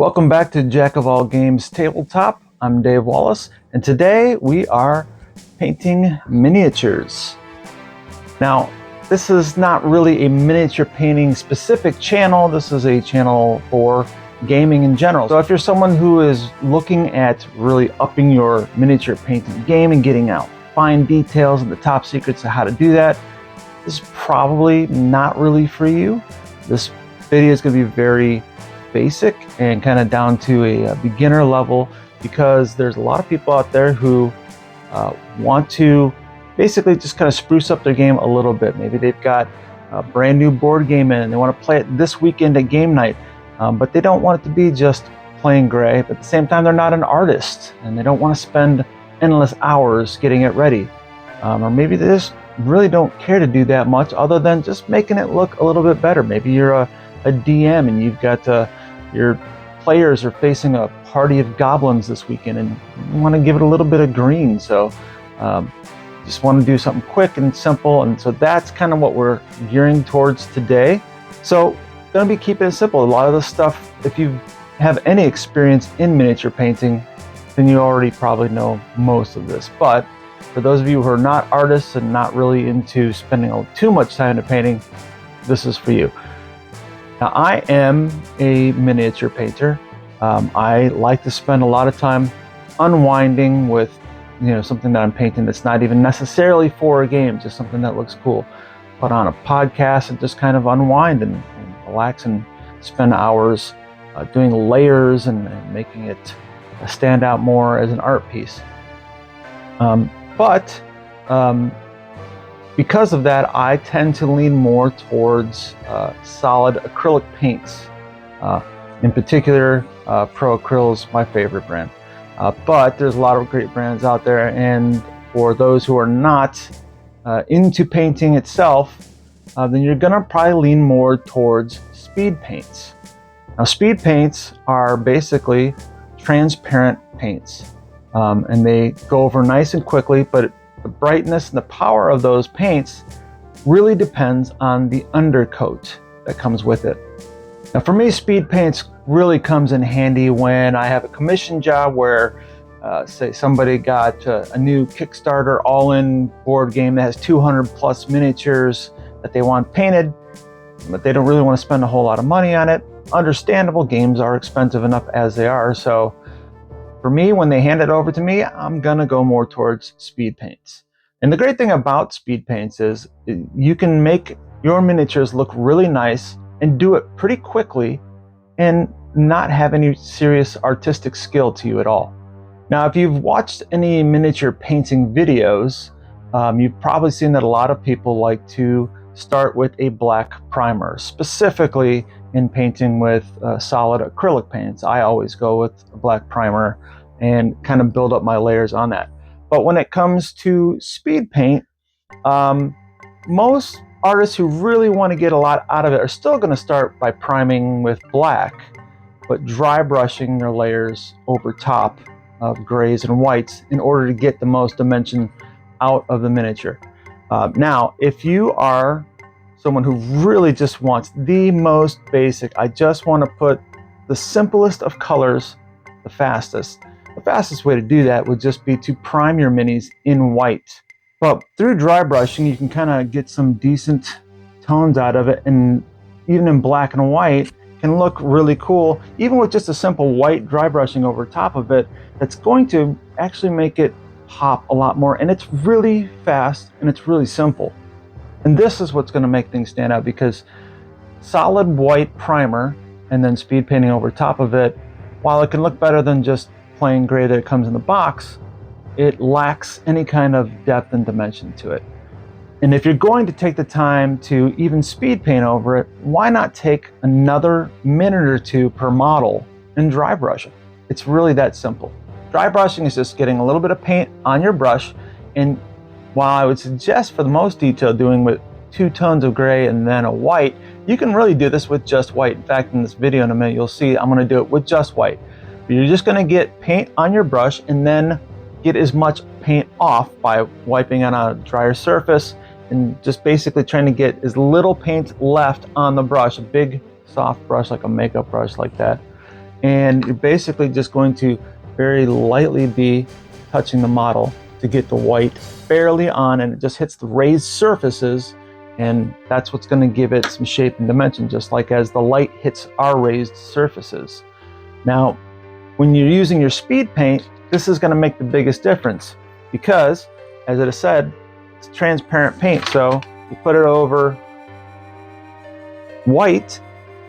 Welcome back to Jack of All Games Tabletop. I'm Dave Wallace, and today we are painting miniatures. Now, this is not really a miniature painting specific channel. This is a channel for gaming in general. So if you're someone who is looking at really upping your miniature painting game and getting out fine details and the top secrets of how to do that, this is probably not really for you. This video is going to be very basic and kind of down to a beginner level, because there's a lot of people out there who want to basically just kind of spruce up their game a little bit. Maybe they've got a brand new board game in and they want to play it this weekend at game night, but they don't want it to be just plain gray. But at the same time, they're not an artist and they don't want to spend endless hours getting it ready. Or maybe they just really don't care to do that much other than just making it look a little bit better. Maybe you're a DM and you've got your players are facing a party of goblins this weekend and you want to give it a little bit of green. So just want to do something quick and simple. And so that's kind of what we're gearing towards today. So going to be keeping it simple. A lot of the stuff, if you have any experience in miniature painting, then you already probably know most of this. But for those of you who are not artists and not really into spending too much time in painting, this is for you. Now, I am a miniature painter. I like to spend a lot of time unwinding with, something that I'm painting that's not even necessarily for a game, just something that looks cool. Put on a podcast and just kind of unwind and relax and spend hours doing layers and making it stand out more as an art piece. But because of that, I tend to lean more towards solid acrylic paints. In particular, Pro Acryl is my favorite brand. But there's a lot of great brands out there, and for those who are not into painting itself, then you're gonna probably lean more towards speed paints. Now, speed paints are basically transparent paints, and they go over nice and quickly, but the brightness and the power of those paints really depends on the undercoat that comes with it. Now, for me, speed paints really comes in handy when I have a commission job where, say, somebody got a new Kickstarter all-in board game that has 200 plus miniatures that they want painted, but they don't really want to spend a whole lot of money on it. Understandable, games are expensive enough as they are, so for me, when they hand it over to me, I'm gonna go more towards speed paints. And the great thing about speed paints is you can make your miniatures look really nice and do it pretty quickly and not have any serious artistic skill to you at all. Now, if you've watched any miniature painting videos, you've probably seen that a lot of people like to start with a black primer, specifically in painting with solid acrylic paints. I always go with a black primer and kind of build up my layers on that. But when it comes to speed paint, most artists who really want to get a lot out of it are still going to start by priming with black, but dry brushing their layers over top of grays and whites in order to get the most dimension out of the miniature. Now, if you are someone who really just wants the most basic, I just want to put the simplest of colors the fastest way to do that would just be to prime your minis in white. But through dry brushing, you can kind of get some decent tones out of it, and even in black and white can look really cool, even with just a simple white dry brushing over top of it. That's going to actually make it pop a lot more, and it's really fast and it's really simple. And this is what's going to make things stand out, because solid white primer and then speed painting over top of it, while it can look better than just plain gray that comes in the box, it lacks any kind of depth and dimension to it. And if you're going to take the time to even speed paint over it, why not take another minute or two per model and dry brush it? It's really that simple. Dry brushing is just getting a little bit of paint on your brush, and while I would suggest for the most detail doing with 2 tones of gray and then a white, you can really do this with just white. In fact, in this video in a minute, you'll see I'm going to do it with just white. But you're just going to get paint on your brush and then get as much paint off by wiping on a drier surface and just basically trying to get as little paint left on the brush, a big soft brush like a makeup brush like that. and you're basically just going to very lightly be touching the model to get the white barely on, and it just hits the raised surfaces, and that's what's going to give it some shape and dimension, just like as the light hits our raised surfaces. Now, when you're using your speed paint, this is going to make the biggest difference because, as it is said, it's transparent paint. So you put it over white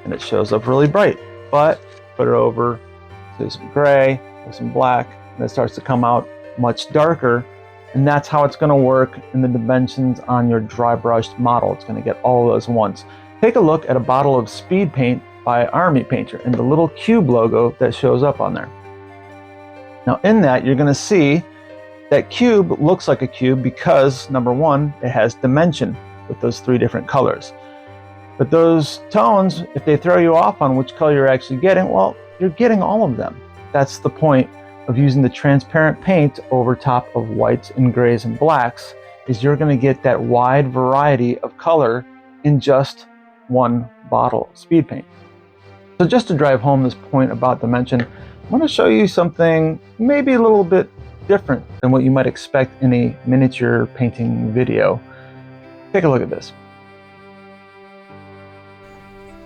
and it shows up really bright, but put it over, say, some gray or some black, and it starts to come out much darker, and that's how it's going to work in the dimensions on your dry brushed model. It's going to get all of those once. Take a look at a bottle of speed paint by Army Painter and the little cube logo that shows up on there. Now in that, you're going to see that cube looks like a cube because, number one, it has dimension with those 3 different colors. But those tones, if they throw you off on which color you're actually getting, well, you're getting all of them. That's the point of using the transparent paint over top of whites and grays and blacks, is you're going to get that wide variety of color in just one bottle of speed paint. So just to drive home this point about dimension, I want to show you something maybe a little bit different than what you might expect in a miniature painting video. Take a look at this.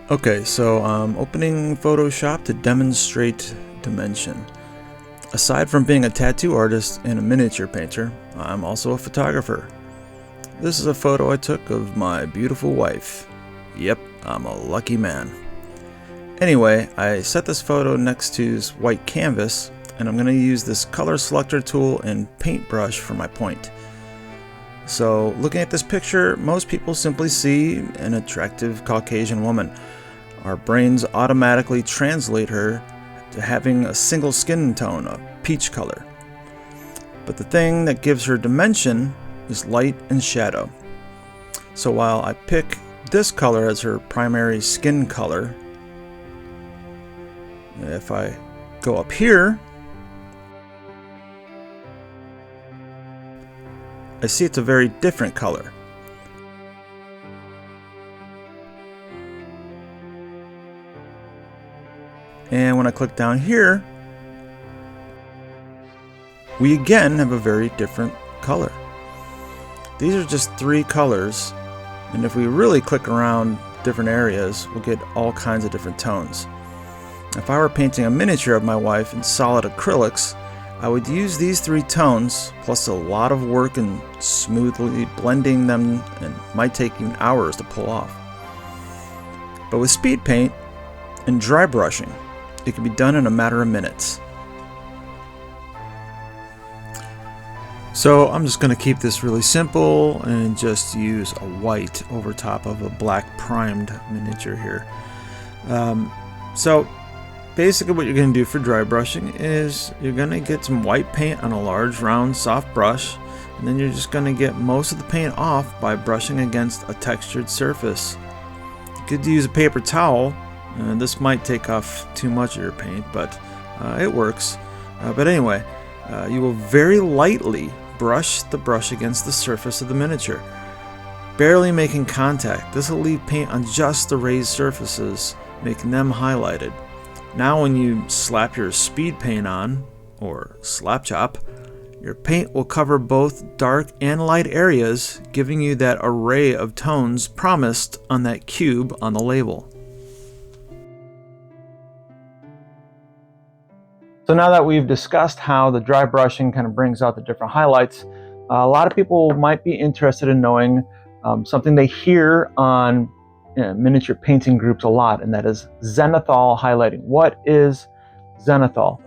Okay, so I'm opening Photoshop to demonstrate dimension. Aside from being a tattoo artist and a miniature painter, I'm also a photographer. This is a photo I took of my beautiful wife. Yep, I'm a lucky man. Anyway, I set this photo next to this white canvas, and I'm going to use this color selector tool and paintbrush for my point. So looking at this picture, most people simply see an attractive Caucasian woman. Our brains automatically translate her to having a single skin tone, a peach color. But the thing that gives her dimension is light and shadow. So while I pick this color as her primary skin color, if I go up here, I see it's a very different color. And when I click down here, we again have a very different color. These are just 3 colors, and if we really click around different areas, we'll get all kinds of different tones. If I were painting a miniature of my wife in solid acrylics, I would use these 3 tones, plus a lot of work in smoothly blending them, and might take even hours to pull off. But with speed paint and dry brushing, it can be done in a matter of minutes. So I'm just going to keep this really simple and just use a white over top of a black primed miniature here. So basically what you're going to do for dry brushing is you're going to get some white paint on a large round soft brush, and then you're just going to get most of the paint off by brushing against a textured surface. You could use a paper towel. This might take off too much of your paint, but it works. But anyway, you will very lightly brush the brush against the surface of the miniature, barely making contact. This will leave paint on just the raised surfaces, making them highlighted. Now when you slap your speed paint on, or slap chop, your paint will cover both dark and light areas, giving you that array of tones promised on that cube on the label. So now that we've discussed how the dry brushing kind of brings out the different highlights, a lot of people might be interested in knowing something they hear on miniature painting groups a lot, and that is zenithal highlighting. What is zenithal?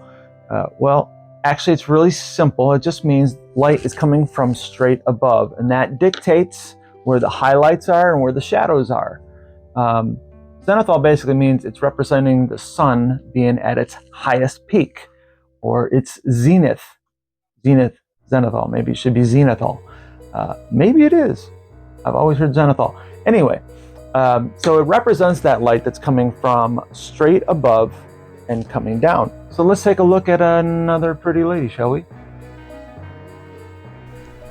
Well, actually it's really simple. It just means light is coming from straight above, and that dictates where the highlights are and where the shadows are. Zenithal basically means it's representing the sun being at its highest peak, or its zenith. Zenithal. Maybe it should be zenithal. Maybe it is. I've always heard zenithal. Anyway, so it represents that light that's coming from straight above and coming down. So let's take a look at another pretty lady, shall we?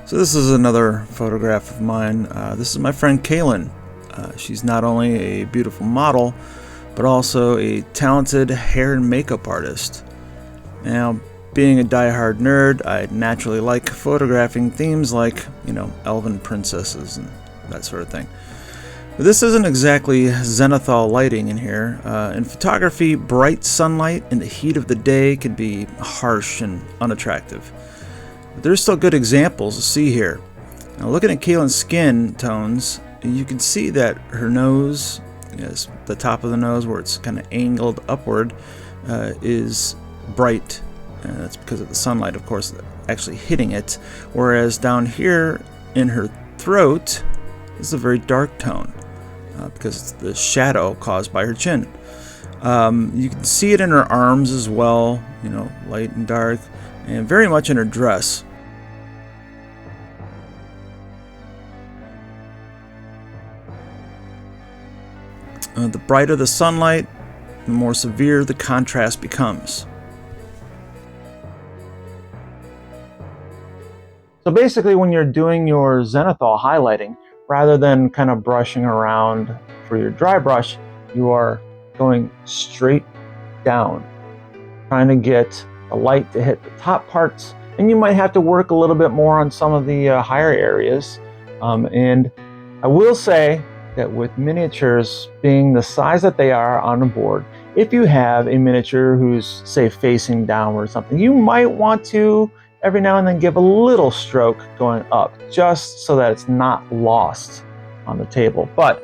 So this is another photograph of mine. This is my friend Kaylin. She's not only a beautiful model, but also a talented hair and makeup artist. Now, being a die-hard nerd, I naturally like photographing themes like, elven princesses and that sort of thing. But this isn't exactly zenithal lighting in here. In photography, bright sunlight in the heat of the day can be harsh and unattractive. But there's still good examples to see here. Now, looking at Kaylin's skin tones, you can see that her nose, the top of the nose where it's kind of angled upward, is bright. That's because of the sunlight, of course, actually hitting it. Whereas down here in her throat is a very dark tone because it's the shadow caused by her chin. You can see it in her arms as well, light and dark, and very much in her dress. The brighter the sunlight, the more severe the contrast becomes. So basically, when you're doing your zenithal highlighting, rather than kind of brushing around for your dry brush, you are going straight down, trying to get the light to hit the top parts, and you might have to work a little bit more on some of the higher areas. And I will say that with miniatures being the size that they are on a board, if you have a miniature who's, say, facing downward or something, you might want to every now and then give a little stroke going up, just so that it's not lost on the table. But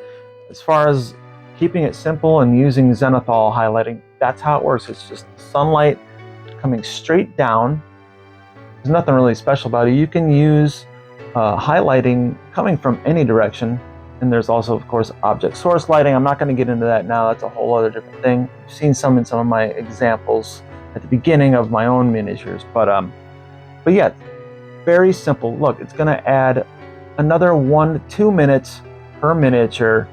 as far as keeping it simple and using zenithal highlighting, that's how it works. It's just sunlight coming straight down. There's nothing really special about it. You can use highlighting coming from any direction. And there's also, of course, object source lighting. I'm not going to get into that now. That's a whole other different thing. I've seen some in some of my examples at the beginning of my own miniatures. But yeah, very simple. Look, it's going to add another 1 to 2 minutes per miniature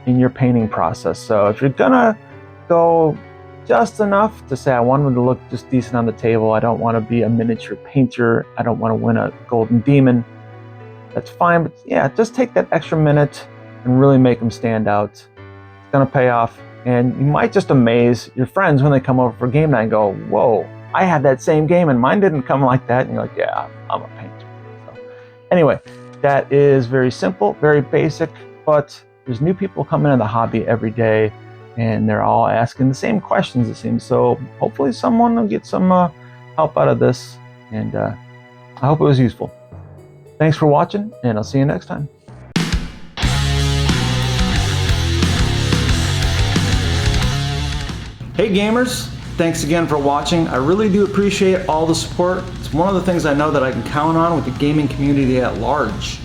in your painting process. So if you're going to go just enough to say, I want them to look just decent on the table, I don't want to be a miniature painter, I don't want to win a golden demon, that's fine. But yeah, just take that extra minute and really make them stand out. It's going to pay off. And you might just amaze your friends when they come over for game night and go, whoa, I had that same game and mine didn't come like that. And you're like, yeah, I'm a painter. So anyway, that is very simple, very basic, but there's new people coming into the hobby every day and they're all asking the same questions, it seems. So hopefully someone will get some help out of this, and I hope it was useful. Thanks for watching, and I'll see you next time. Hey gamers, thanks again for watching. I really do appreciate all the support. It's one of the things I know that I can count on with the gaming community at large.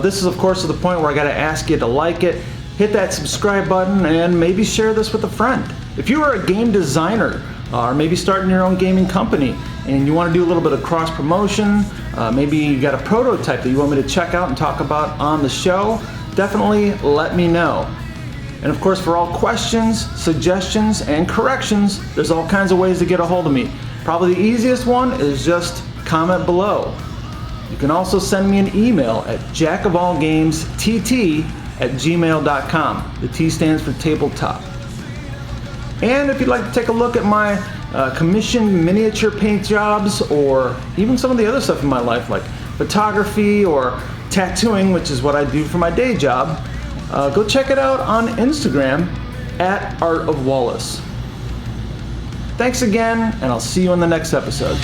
This is of course to the point where I gotta ask you to like it, hit that subscribe button, and maybe share this with a friend. If you are a game designer, or maybe starting your own gaming company, and you want to do a little bit of cross promotion, maybe you got a prototype that you want me to check out and talk about on the show, definitely let me know. And of course, for all questions, suggestions, and corrections, there's all kinds of ways to get a hold of me. Probably the easiest one is just comment below. You can also send me an email at jackofallgamestt@gmail.com. The T stands for tabletop. And if you'd like to take a look at my commissioned miniature paint jobs, or even some of the other stuff in my life like photography or tattooing, which is what I do for my day job, go check it out on Instagram @ArtOfWallace. Thanks again, and I'll see you in the next episode.